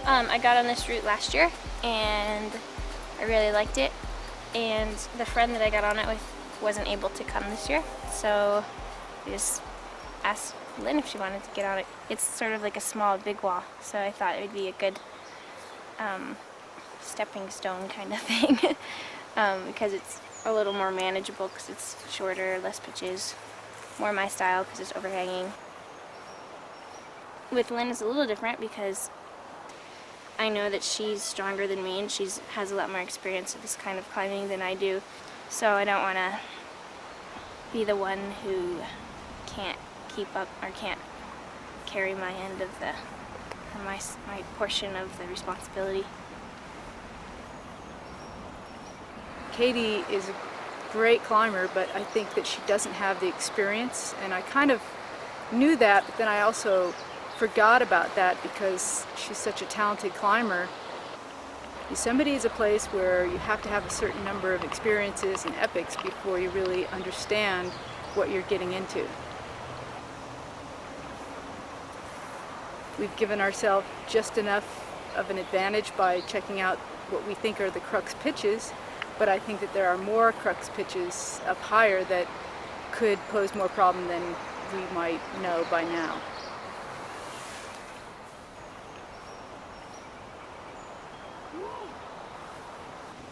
I got on this route last year and I really liked it, and the friend that I got on it with wasn't able to come this year, so I just asked Lynn if she wanted to get on it. It's sort of like a small big wall, so I thought it would be a good stepping stone kind of thing because it's a little more manageable because it's shorter, less pitches, more my style because it's overhanging. With Lynn it's a little different because I know that she's stronger than me and she has a lot more experience with this kind of climbing than I do, so I don't want to be the one who can't keep up or can't carry my end of my portion of the responsibility. Katie is a great climber, but I think that she doesn't have the experience, and I kind of knew that, but then I also forgot about that because she's such a talented climber. Yosemite is a place where you have to have a certain number of experiences and epics before you really understand what you're getting into. We've given ourselves just enough of an advantage by checking out what we think are the crux pitches, but I think that there are more crux pitches up higher that could pose more problem than we might know by now.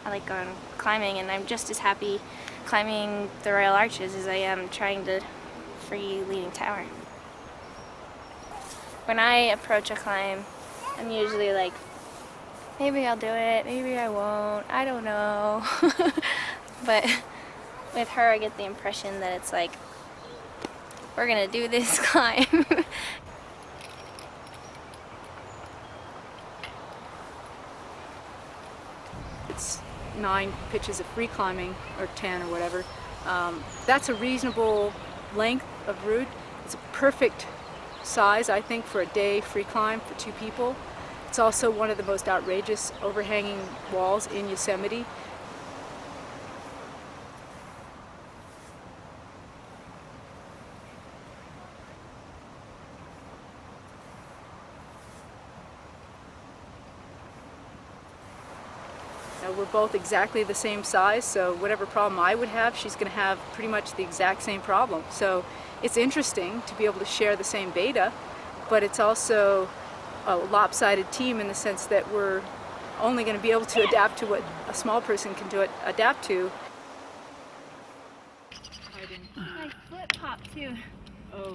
I like going climbing, and I'm just as happy climbing the Royal Arches as I am trying to free Leaning Tower. When I approach a climb, I'm usually like, maybe I'll do it, maybe I won't, I don't know. But with her I get the impression that it's like, we're gonna do this climb. It's 9 pitches of free climbing, or 10 or whatever. That's a reasonable length of route. It's a perfect size, I think, for a day free climb for 2 people. It's also one of the most outrageous overhanging walls in Yosemite. We're both exactly the same size, so whatever problem I would have, she's going to have pretty much the exact same problem. So it's interesting to be able to share the same beta, but it's also a lopsided team in the sense that we're only going to be able to adapt to what a small person can adapt to. My foot popped too,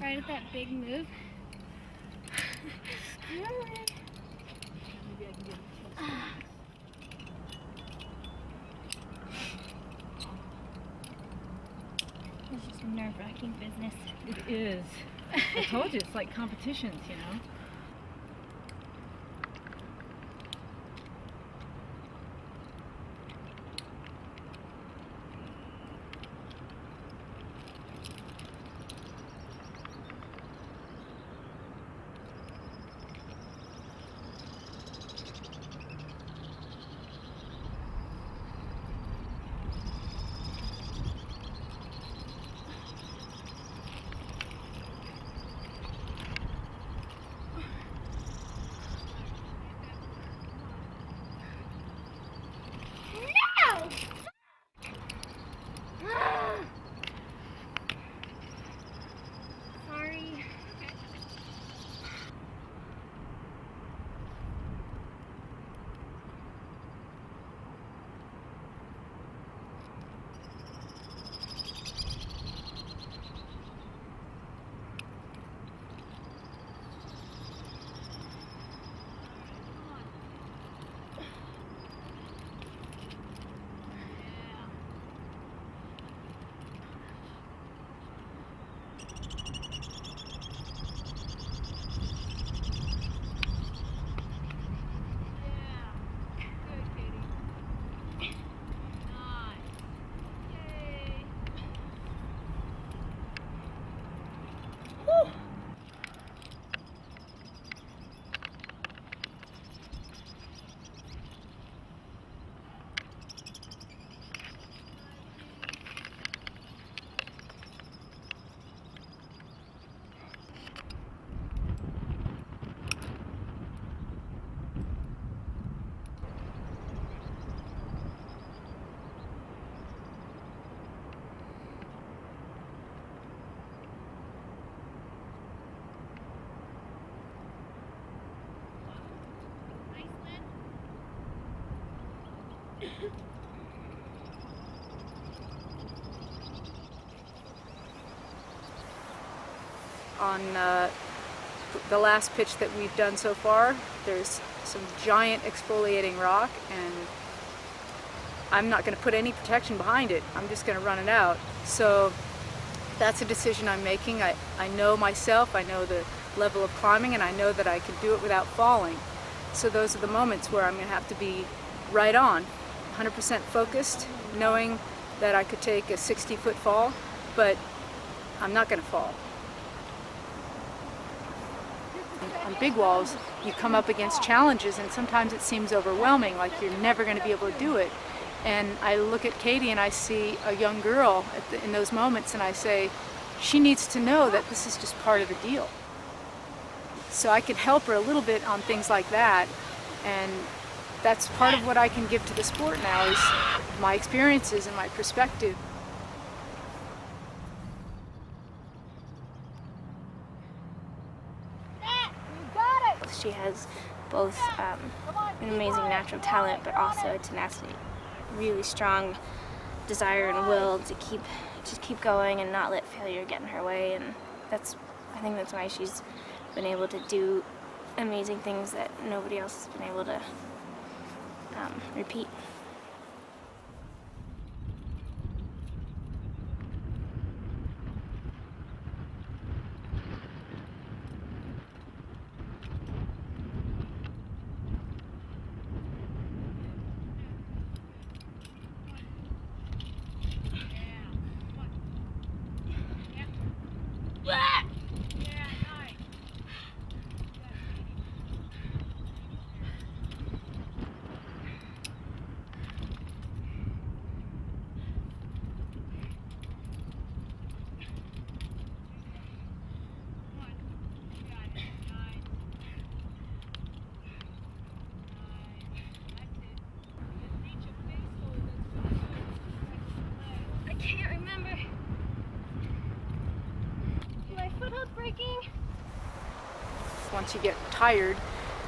right at that big move. It's just nerve-wracking business. It is. I told you, it's like competitions, you know? on the last pitch that we've done so far. There's some giant exfoliating rock, and I'm not going to put any protection behind it. I'm just going to run it out. So that's a decision I'm making. I know myself, I know the level of climbing, and I know that I can do it without falling. So those are the moments where I'm going to have to be right on, 100% focused, knowing that I could take a 60-foot fall, but I'm not going to fall. On big walls, you come up against challenges, and sometimes it seems overwhelming, like you're never going to be able to do it. And I look at Katie and I see a young girl in those moments, and I say, she needs to know that this is just part of the deal. So I can help her a little bit on things like that, and that's part of what I can give to the sport now, is my experiences and my perspective. She has both an amazing natural talent, but also a tenacity, really strong desire and will to keep going and not let failure get in her way. And I think that's why she's been able to do amazing things that nobody else has been able to repeat. Once you get tired,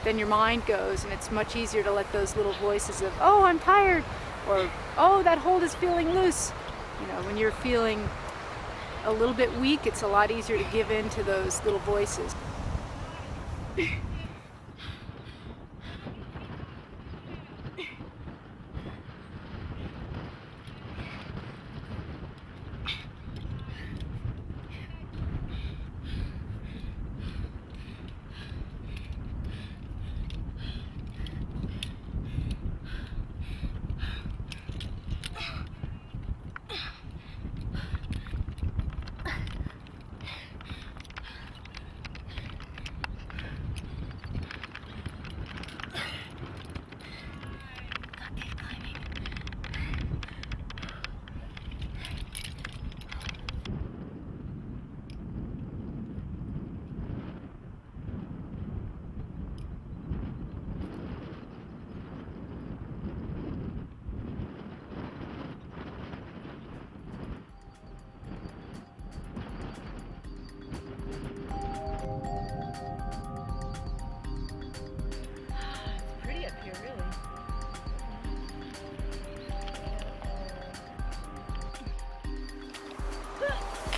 then your mind goes, and it's much easier to let those little voices of, oh, I'm tired, or oh, that hold is feeling loose. You know, when you're feeling a little bit weak, it's a lot easier to give in to those little voices.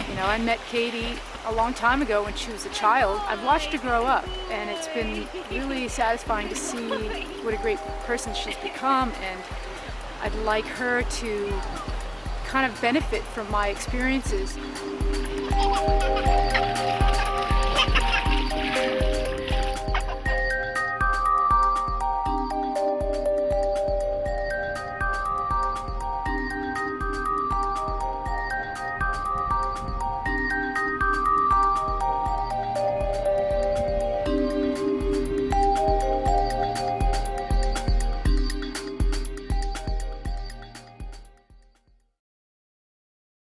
You know, I met Katie a long time ago when she was a child. I've watched her grow up, and it's been really satisfying to see what a great person she's become, and I'd like her to kind of benefit from my experiences.